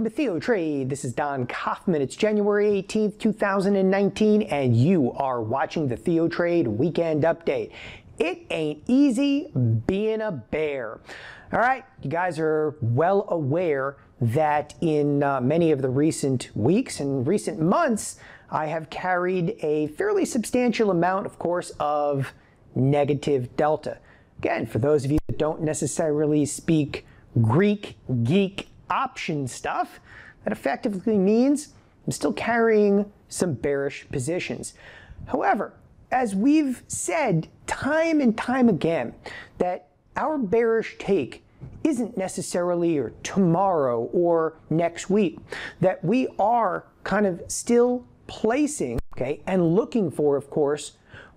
to TheoTrade. This is Don Kaufman. It's January 18th, 2019, and you are watching the TheoTrade Weekend Update. It ain't easy being a bear. All right, you guys are well aware that in many of the recent weeks and recent months, I have carried a fairly substantial amount, of course, of negative delta. Again, for those of you that don't necessarily speak Greek geek option stuff, that effectively means I'm still carrying some bearish positions. However, as we've said time and time again, that our bearish take isn't necessarily or tomorrow or next week, that we are kind of still placing, okay, and looking for, of course,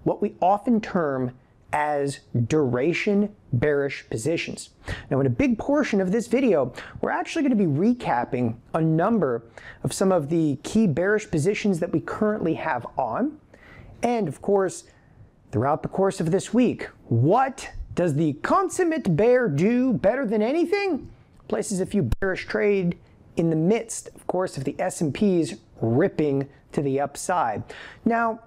what we often term as duration bearish positions. Now, in a big portion of this video, we're actually going to be recapping a number of some of the key bearish positions that we currently have on. And of course, throughout the course of this week, what does the consummate bear do better than anything? Places a few bearish trade in the midst, of course, of the S&Ps ripping to the upside. Now,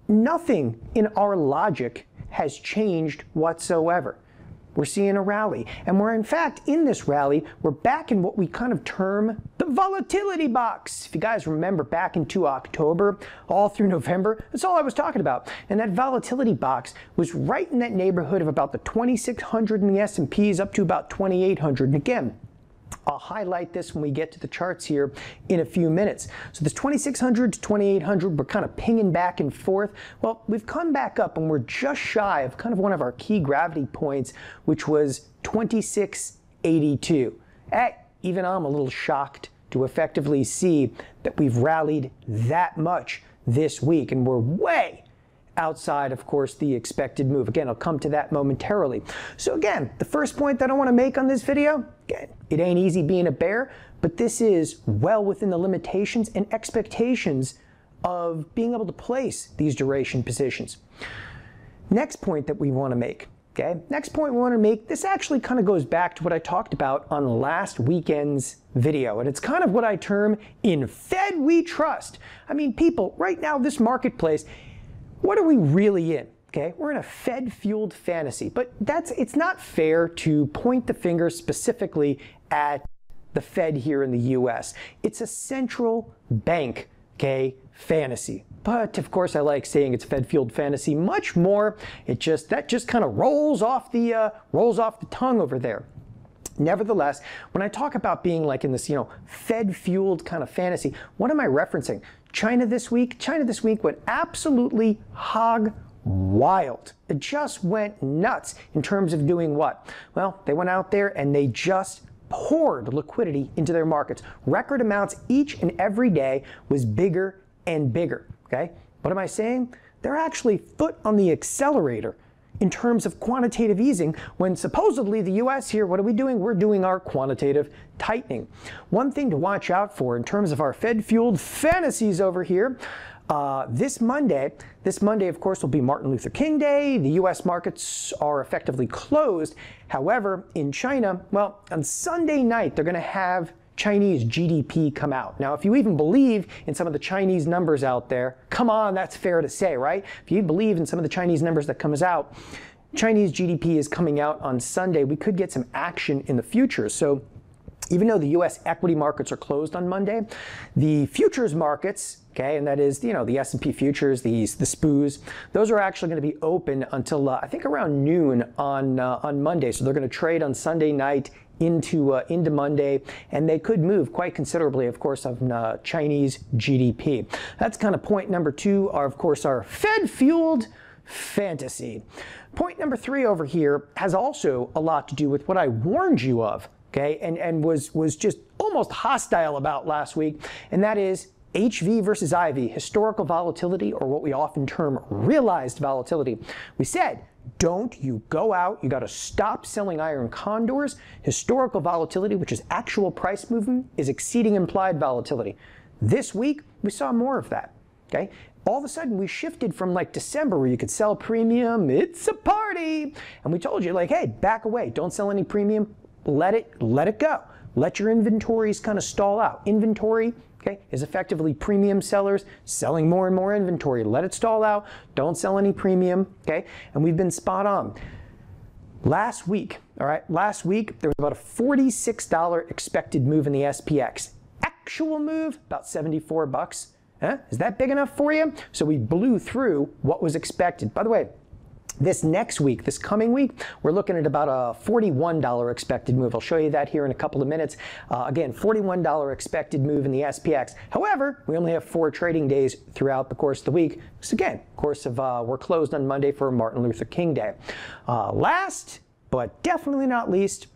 nothing in our logic has changed whatsoever. We're seeing a rally, and we're in fact in this rally, we're back in what we kind of term the volatility box. If you guys remember back into October, all through November, that's all I was talking about. And that volatility box was right in that neighborhood of about the 2,600 in the S&Ps up to about 2,800. And again, I'll highlight this when we get to the charts here in a few minutes. So this 2,600 to 2,800, we're kind of pinging back and forth. Well, we've come back up and we're just shy of kind of one of our key gravity points, which was 2682. Even I'm a little shocked to effectively see that we've rallied that much this week, and we're way outside, of course, the expected move. Again, I'll come to that momentarily. So again, the first point that I want to make on this video, again, it ain't easy being a bear, but this is well within the limitations and expectations of being able to place these duration positions. Next point that we want to make, okay? Next point we want to make, this actually kind of goes back to what I talked about on last weekend's video, and it's kind of what I term in Fed we trust. I mean, people, right now, this marketplace, what are we really in? Okay, we're in a Fed-fueled fantasy, but it's not fair to point the finger specifically at the Fed here in the US. It's a central bank, okay, fantasy. But of course, I like saying it's Fed-fueled fantasy much more. That just kind of rolls off the tongue over there. Nevertheless, when I talk about being like in this, Fed-fueled kind of fantasy, what am I referencing? China this week went absolutely hog wild. It just went nuts in terms of doing what? Well, they went out there and they just poured liquidity into their markets. Record amounts each and every day was bigger and bigger, okay? What am I saying? They're actually foot on the accelerator in terms of quantitative easing, when supposedly the US here, what are we doing? We're doing our quantitative tightening. One thing to watch out for in terms of our Fed-fueled fantasies over here, this Monday, of course, will be Martin Luther King Day. The US markets are effectively closed. However, in China, well, on Sunday night, they're going to have Chinese GDP come out. Now, if you even believe in some of the Chinese numbers out there, come on, that's fair to say, right? If you believe in some of the Chinese numbers that comes out, Chinese GDP is coming out on Sunday. We could get some action in the future. So even though the US equity markets are closed on Monday, the futures markets, okay, and that is, the S&P futures, the SPUs, those are actually going to be open until I think around noon on Monday. So they're going to trade on Sunday night into Monday, and they could move quite considerably, of course, on Chinese GDP. That's kind of point number two, of course, our Fed-fueled fantasy. Point number three over here has also a lot to do with what I warned you of, okay, and was just almost hostile about last week, and that is HV versus IV, historical volatility, or what we often term realized volatility. We said, don't you go out, you got to stop selling iron condors. Historical volatility, which is actual price movement, is exceeding implied volatility. This week, we saw more of that, okay? All of a sudden, we shifted from like December where you could sell premium, it's a party, and we told you like, hey, back away, don't sell any premium, let it go. Let your inventories kind of stall out. Inventory, okay, is effectively premium sellers selling more and more inventory. Let it stall out. Don't sell any premium, okay? And we've been spot on. Last week, all right, last week there was about a $46 expected move in the SPX. Actual move, about 74 bucks. Huh? Is that big enough for you? So we blew through what was expected. By the way, this next week, this coming week, we're looking at about a $41 expected move. I'll show you that here in a couple of minutes. Again, $41 expected move in the SPX. However, we only have 4 trading days throughout the course of the week. So again, we're closed on Monday for Martin Luther King Day. Last, but definitely not least,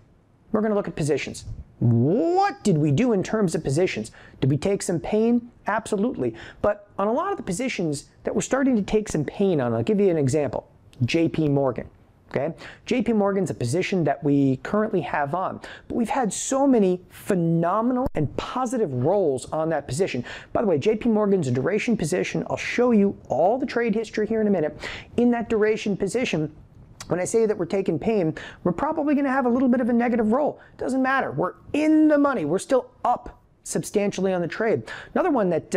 we're going to look at positions. What did we do in terms of positions? Did we take some pain? Absolutely. But on a lot of the positions that we're starting to take some pain on, I'll give you an example. JP Morgan. Okay? JP Morgan's a position that we currently have on, but we've had so many phenomenal and positive rolls on that position. By the way, JP Morgan's a duration position. I'll show you all the trade history here in a minute. In that duration position, when I say that we're taking pain, we're probably going to have a little bit of a negative roll. Doesn't matter. We're in the money. We're still up substantially on the trade. Another one that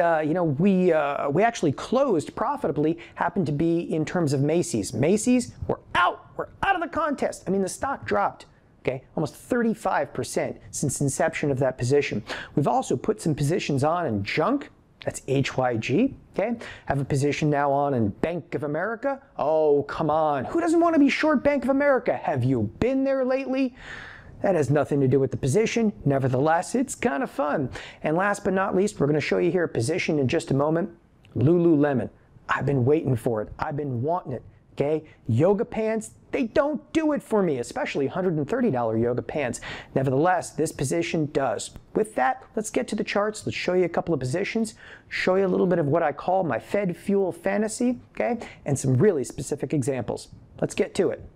we actually closed profitably happened to be in terms of Macy's. Macy's, we're out. We're out of the contest. I mean, the stock dropped, okay, almost 35% since inception of that position. We've also put some positions on in junk. That's HYG, okay? Have a position now on in Bank of America. Oh, come on. Who doesn't want to be short Bank of America? Have you been there lately? That has nothing to do with the position. Nevertheless, it's kind of fun. And last but not least, we're going to show you here a position in just a moment. Lululemon. I've been waiting for it. I've been wanting it. Okay? Yoga pants, they don't do it for me, especially $130 yoga pants. Nevertheless, this position does. With that, let's get to the charts. Let's show you a couple of positions, show you a little bit of what I call my Fed fuel fantasy, okay? And some really specific examples. Let's get to it.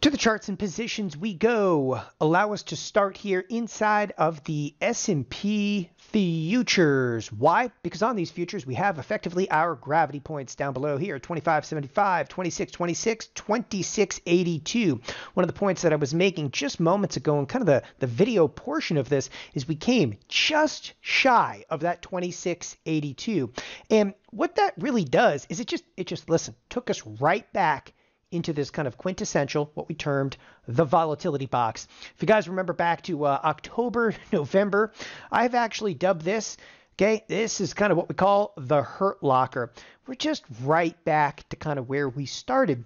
To the charts and positions we go. Allow us to start here inside of the S&P futures. Why? Because on these futures we have effectively our gravity points down below here, 25.75, 26.26, 26.82. One of the points that I was making just moments ago in kind of the video portion of this is we came just shy of that 26.82. And what that really does is it just listen, took us right back into this kind of quintessential, what we termed the volatility box. If you guys remember back to October, November, I've actually dubbed this, okay, this is kind of what we call the hurt locker. We're just right back to kind of where we started.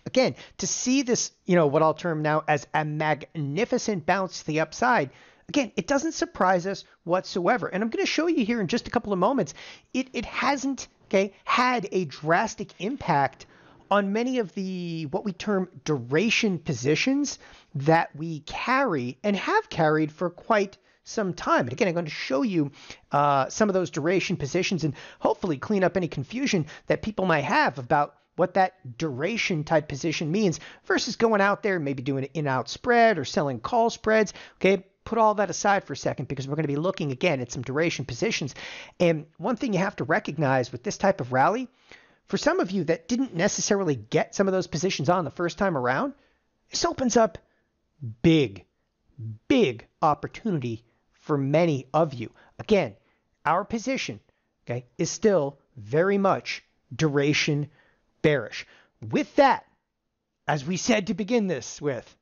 Again, to see this, what I'll term now as a magnificent bounce to the upside, again, it doesn't surprise us whatsoever. And I'm going to show you here in just a couple of moments, it hasn't, had a drastic impact on many of the what we term duration positions that we carry and have carried for quite some time. And again, I'm going to show you some of those duration positions and hopefully clean up any confusion that people might have about what that duration type position means versus going out there, maybe doing an in-out spread or selling call spreads. Okay, put all that aside for a second because we're going to be looking again at some duration positions. And one thing you have to recognize with this type of rally, for some of you that didn't necessarily get some of those positions on the first time around, this opens up big opportunity for many of you. Again, our position, is still very much duration bearish. With that, as we said to begin this with,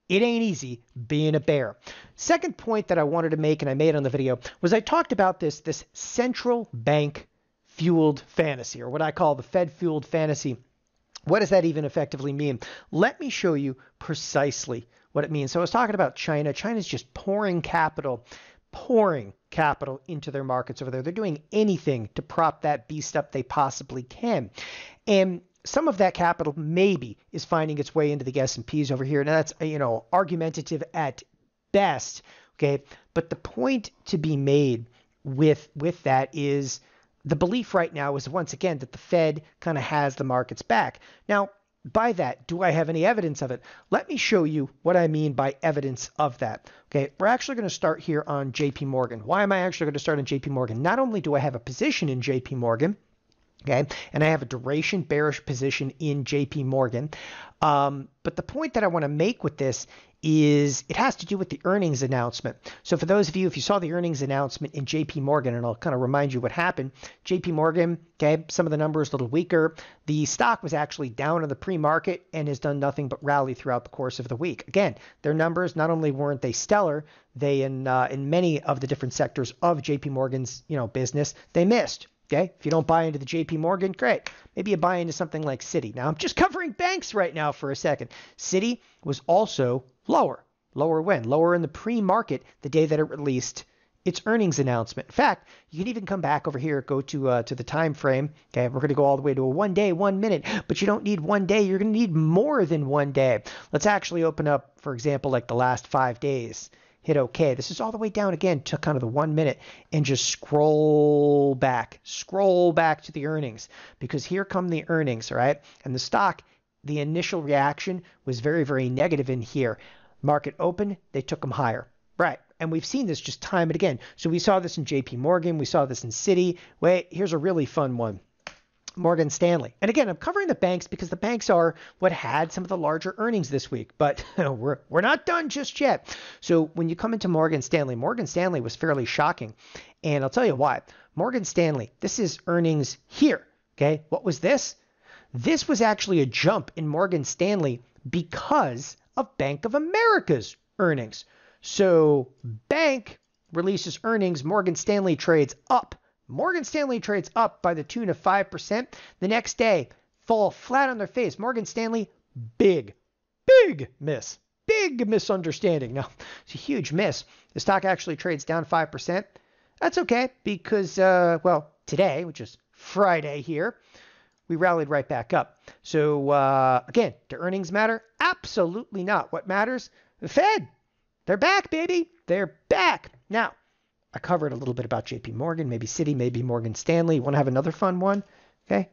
it ain't easy being a bear. Second point that I wanted to make, and I made on the video, was I talked about this central bank fueled fantasy, or what I call the Fed fueled fantasy. What does that even effectively mean? Let me show you precisely what it means. So I was talking about China. China's just pouring capital into their markets over there. They're doing anything to prop that beast up they possibly can. And some of that capital maybe is finding its way into the S&Ps over here. Now that's, argumentative at best, okay? But the point to be made with that is the belief right now is, once again, that the Fed kind of has the markets back. Now, by that, do I have any evidence of it? Let me show you what I mean by evidence of that. Okay, we're actually going to start here on JP Morgan. Why am I actually going to start on JP Morgan? Not only do I have a position in JP Morgan, okay, and I have a duration bearish position in JP Morgan, but the point that I want to make with this is it has to do with the earnings announcement. So for those of you, if you saw the earnings announcement in JP Morgan, and I'll kind of remind you what happened. JP Morgan, okay, some of the numbers a little weaker. The stock was actually down in the pre-market and has done nothing but rally throughout the course of the week. Again, their numbers, not only weren't they stellar, they in many of the different sectors of JP Morgan's, business, they missed. Okay, if you don't buy into the JP Morgan, great. Maybe you buy into something like Citi. Now, I'm just covering banks right now for a second. Citi was also lower. Lower when? Lower in the pre-market the day that it released its earnings announcement. In fact, you can even come back over here, go to the time frame. Okay, we're going to go all the way to a 1 day, 1 minute, but you don't need 1 day. You're going to need more than 1 day. Let's actually open up, for example, like the last 5 days. Hit OK. This is all the way down again to kind of the 1 minute and just scroll back to the earnings, because here come the earnings, all right? And the stock, the initial reaction was very, very negative in here. Market open, they took them higher, right? And we've seen this just time and again. So we saw this in JP Morgan. We saw this in Citi. Wait, here's a really fun one. Morgan Stanley. And again, I'm covering the banks because the banks are what had some of the larger earnings this week, but we're not done just yet. So when you come into Morgan Stanley was fairly shocking. And I'll tell you why. Morgan Stanley, this is earnings here. Okay. What was this? This was actually a jump in Morgan Stanley because of Bank of America's earnings. So bank releases earnings, Morgan Stanley trades up. Morgan Stanley trades up by the tune of 5%. The next day, fall flat on their face. Morgan Stanley, big miss. Big misunderstanding. Now, it's a huge miss. The stock actually trades down 5%. That's okay because, today, which is Friday here, we rallied right back up. So, again, do earnings matter? Absolutely not. What matters? The Fed. They're back, baby. They're back. Now, I covered a little bit about JP Morgan, maybe Citi, maybe Morgan Stanley. Want to have another fun one? Okay.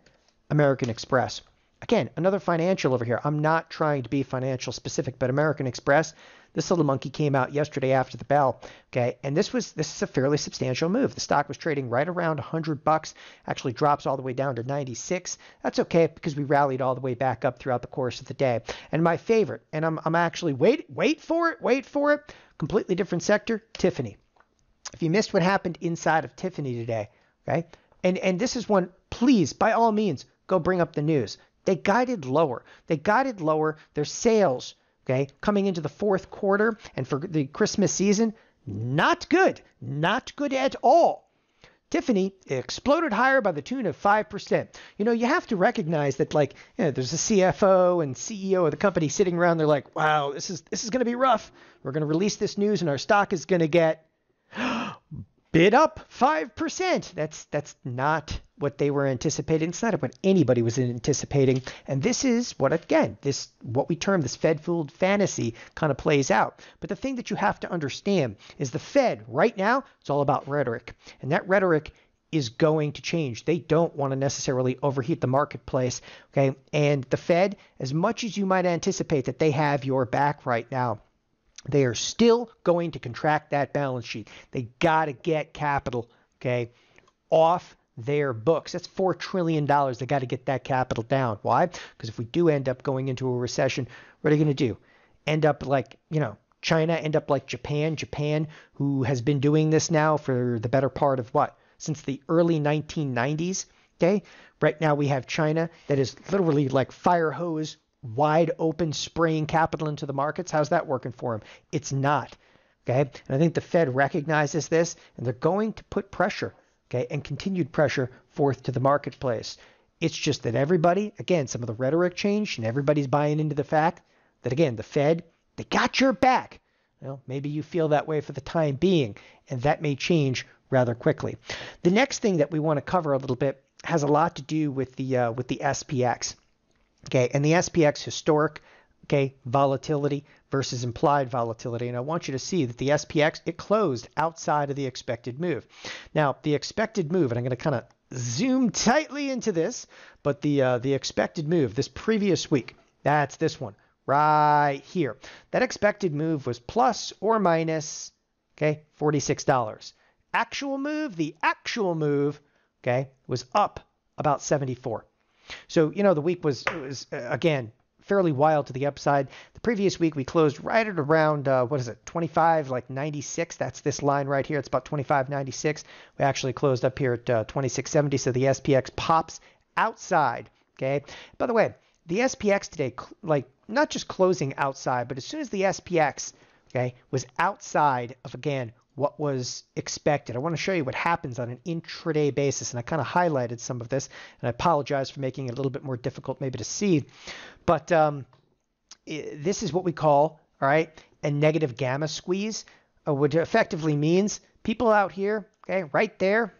American Express. Again, another financial over here. I'm not trying to be financial specific, but American Express, this little monkey came out yesterday after the bell. Okay. And this is a fairly substantial move. The stock was trading right around $100, actually drops all the way down to 96. That's okay because we rallied all the way back up throughout the course of the day. And my favorite, and I'm actually, wait for it. Completely different sector, Tiffany. If you missed what happened inside of Tiffany today, okay? And this is one, please, by all means, go bring up the news. They guided lower. Their sales, okay, coming into the fourth quarter and for the Christmas season, not good. Not good at all. Tiffany exploded higher by the tune of 5%. You have to recognize that, there's a CFO and CEO of the company sitting around. They're like, wow, this is going to be rough. We're going to release this news and our stock is going to get bid up 5%. That's not what they were anticipating. It's not what anybody was anticipating. And this is what we term this Fed-fooled fantasy kind of plays out. But the thing that you have to understand is the Fed right now, it's all about rhetoric. And that rhetoric is going to change. They don't want to necessarily overheat the marketplace. Okay. And the Fed, as much as you might anticipate that they have your back right now, they are still going to contract that balance sheet. They got to get capital, okay, off their books. That's $4 trillion. They got to get that capital down. Why? Because if we do end up going into a recession, what are they going to do? End up like, China, end up like Japan, who has been doing this now for the better part of what? Since the early 1990s, okay? Right now we have China that is literally like fire hose wide open, spraying capital into the markets. How's that working for them? It's not. Okay. And I think the Fed recognizes this, and they're going to put pressure, okay, and continued pressure forth to the marketplace. It's just that everybody, again, some of the rhetoric changed, and everybody's buying into the fact that, again, the Fed, they got your back. Well, maybe you feel that way for the time being, and that may change rather quickly. The next thing that we want to cover a little bit has a lot to do with the SPX. Okay, and the SPX historic, okay, volatility versus implied volatility. And I want you to see that the SPX, it closed outside of the expected move. Now, the expected move, and I'm going to kind of zoom tightly into this, but the expected move this previous week, that's this one right here. That expected move was plus or minus, okay, $46. The actual move, okay, was up about 74. So, the week was again, fairly wild to the upside. The previous week we closed right at around, 25, like 96. That's this line right here. It's about 25.96. We actually closed up here at 26.70. So the SPX pops outside. Okay. By the way, the SPX today, like not just closing outside, but as soon as the SPX, okay, was outside of, again, what was expected. I want to show you what happens on an intraday basis, and I kind of highlighted some of this, and I apologize for making it a little bit more difficult maybe to see, but this is what we call, all right, a negative gamma squeeze, which effectively means people out here, okay, right there,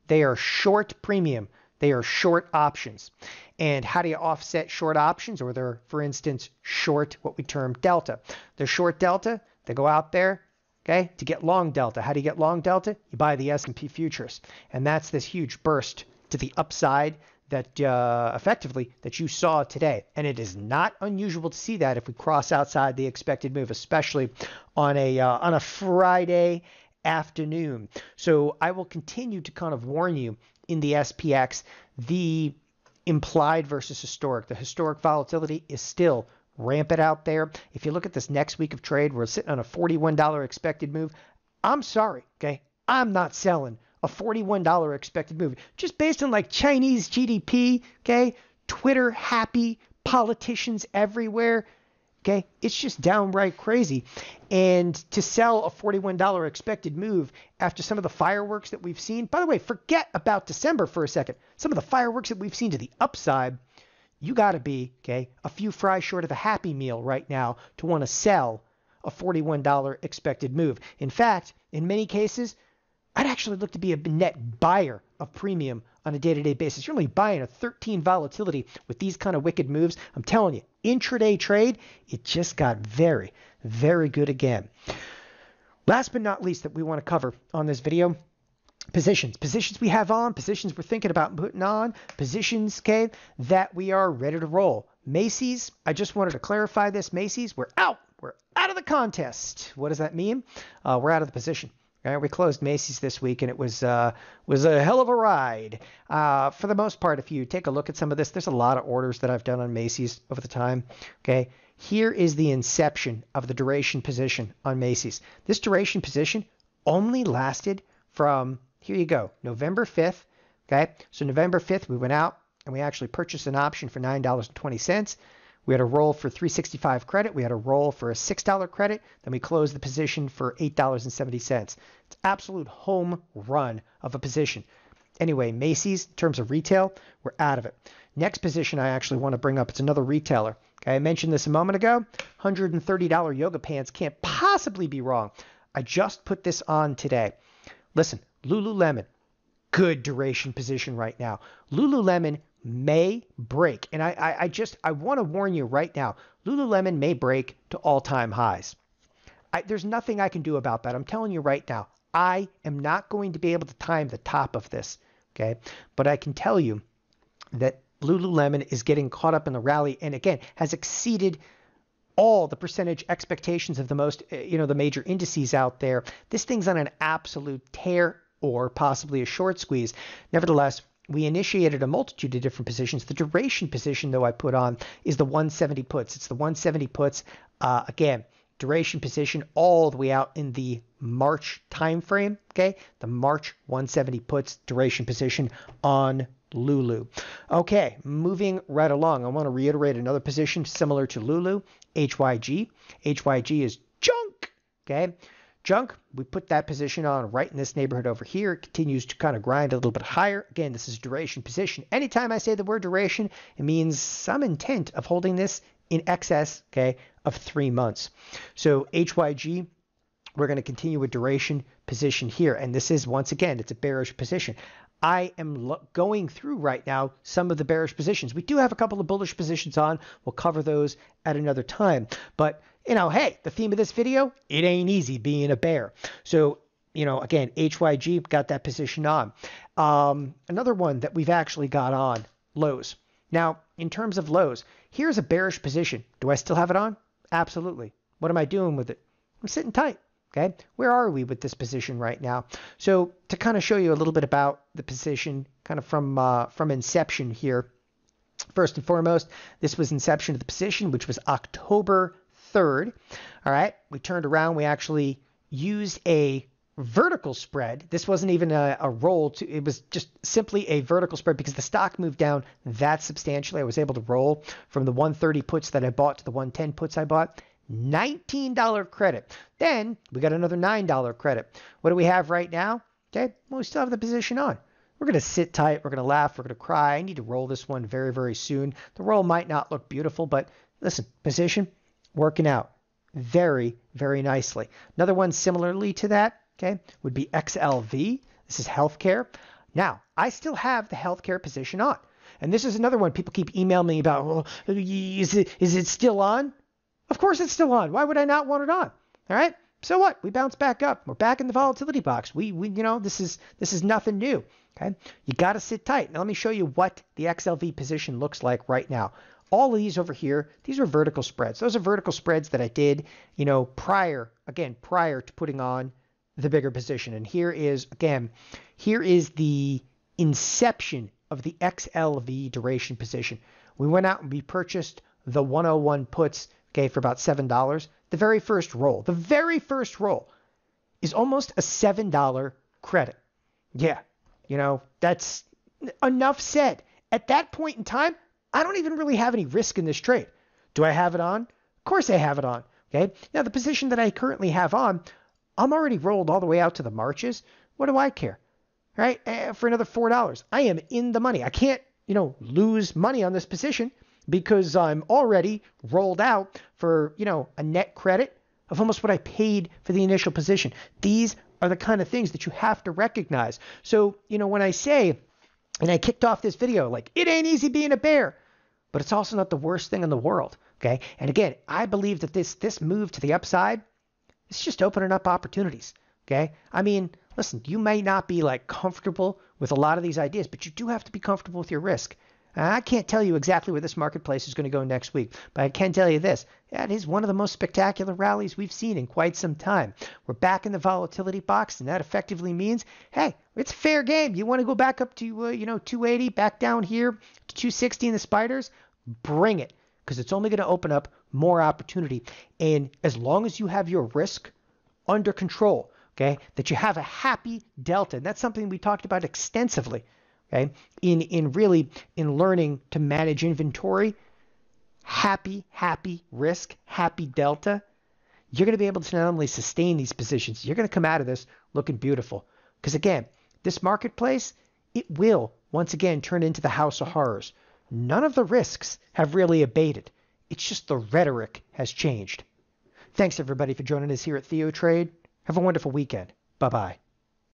they are short premium. They are short options. And how do you offset short options? Or they're, for instance, short what we term delta. They're short delta. They go out there, okay, to get long delta. How do you get long delta? You buy the S&P futures. And that's this huge burst to the upside that effectively that you saw today. And it is not unusual to see that if we cross outside the expected move, especially on a Friday afternoon. So I will continue to kind of warn you in the SPX, the implied versus historic. The historic volatility is still rampant out there. If you look at this next week of trade, we're sitting on a $41 expected move. I'm sorry, okay? I'm not selling a $41 expected move just based on like Chinese GDP, okay? Twitter happy, politicians everywhere. Okay, it's just downright crazy. And to sell a $41 expected move after some of the fireworks that we've seen, by the way, forget about December for a second. Some of the fireworks that we've seen to the upside, you got to be, okay, a few fries short of a Happy Meal right now to want to sell a $41 expected move. In fact, in many cases, I'd actually look to be a net buyer of premium on a day-to-day basis. You're only buying a 13 volatility with these kind of wicked moves. I'm telling you, intraday trade, it just got very, very good again. Last but not least that we want to cover on this video, positions. Positions we have on, positions we're thinking about putting on, positions, okay, that we are ready to roll. Macy's, I just wanted to clarify this. Macy's, we're out. We're out of the contest. What does that mean? We're out of the position. All right, we closed Macy's this week, and it was a hell of a ride. For the most part, if you take a look at some of this, there's a lot of orders that I've done on Macy's over the time. Okay, here is the inception of the duration position on Macy's. This duration position only lasted from, here you go, November 5th. Okay, so November 5th, we went out, and we actually purchased an option for $9.20. We had a roll for $3.65 credit. We had a roll for a $6 credit. Then we closed the position for $8.70. It's absolute home run of a position. Anyway, Macy's, in terms of retail, we're out of it. Next position I actually want to bring up, it's another retailer. Okay, I mentioned this a moment ago. $130 yoga pants can't possibly be wrong. I just put this on today. Listen, Lululemon, good duration position right now. Lululemon may break. And I want to warn you right now, Lululemon may break to all-time highs. There's nothing I can do about that. I'm telling you right now, I am not going to be able to time the top of this, okay? But I can tell you that Lululemon is getting caught up in the rally and, again, has exceeded all the percentage expectations of the most, the major indices out there. This thing's on an absolute tear or possibly a short squeeze. Nevertheless, we initiated a multitude of different positions. The duration position, though, I put on is the 170 puts. It's the 170 puts. Again, duration position all the way out in the March timeframe. Okay, the March 170 puts duration position on LULU. Okay, moving right along. I want to reiterate another position similar to LULU, HYG. HYG is junk. Okay. Junk, we put that position on right in this neighborhood over here. It continues to kind of grind a little bit higher. Again, this is duration position. Anytime I say the word duration, it means some intent of holding this in excess, okay, of 3 months. So HYG, we're going to continue with duration position here. And this is, once again, it's a bearish position. I am going through right now some of the bearish positions. We do have a couple of bullish positions on. We'll cover those at another time. But hey, the theme of this video, it ain't easy being a bear. So, again, HYG got that position on. Another one that we've actually got on, lows. Now, in terms of lows, here's a bearish position. Do I still have it on? Absolutely. What am I doing with it? I'm sitting tight. Okay, where are we with this position right now? So to kind of show you a little bit about the position kind of from inception here, First and foremost, this was inception of the position, which was October 3rd. All right, we turned around. We actually used a vertical spread. This wasn't even a roll. It was just simply a vertical spread because the stock moved down that substantially. I was able to roll from the 130 puts that I bought to the 110 puts I bought. $19 credit. Then we got another $9 credit. What do we have right now? Okay, well, we still have the position on. We're going to sit tight. We're going to laugh. We're going to cry. I need to roll this one very, very soon. The roll might not look beautiful, but listen, position working out very, very nicely. Another one similarly to that, okay, would be XLV. This is healthcare. Now, I still have the healthcare position on. And this is another one people keep emailing me about, well, is it still on? Of course it's still on. Why would I not want it on? All right. So what? We bounce back up. We're back in the volatility box. We this is nothing new. Okay. You got to sit tight. Now let me show you what the XLV position looks like right now. All of these over here, these are vertical spreads. Those are vertical spreads that I did, prior to putting on the bigger position. And here is the inception of the XLV duration position. We went out and we purchased the 101 puts, okay, for about $7. The very first roll is almost a $7 credit. Yeah, that's enough said. At that point in time, I don't even really have any risk in this trade. Do I have it on? Of course I have it on. Okay. Now the position that I currently have on, I'm already rolled all the way out to the Marches. What do I care? Right? For another $4. I am in the money. I can't, lose money on this position because I'm already rolled out for, a net credit of almost what I paid for the initial position. These are the kind of things that you have to recognize. So, when I say, and I kicked off this video like, it ain't easy being a bear, but it's also not the worst thing in the world. Okay. And again, I believe that this move to the upside, it's just opening up opportunities. Okay. I mean, listen, you may not be comfortable with a lot of these ideas, but you do have to be comfortable with your risk. I can't tell you exactly where this marketplace is going to go next week, but I can tell you this. That is one of the most spectacular rallies we've seen in quite some time. We're back in the volatility box, and that effectively means, hey, it's fair game. You want to go back up to, 280, back down here to 260 in the spiders? Bring it, because it's only going to open up more opportunity. And as long as you have your risk under control, okay, that you have a happy delta, and that's something we talked about extensively, okay, in learning to manage inventory, happy risk, happy delta, you're going to be able to not only sustain these positions, you're going to come out of this looking beautiful. Because again, this marketplace, it will once again turn into the house of horrors. None of the risks have really abated. It's just the rhetoric has changed. Thanks everybody for joining us here at TheoTrade. Have a wonderful weekend. Bye-bye.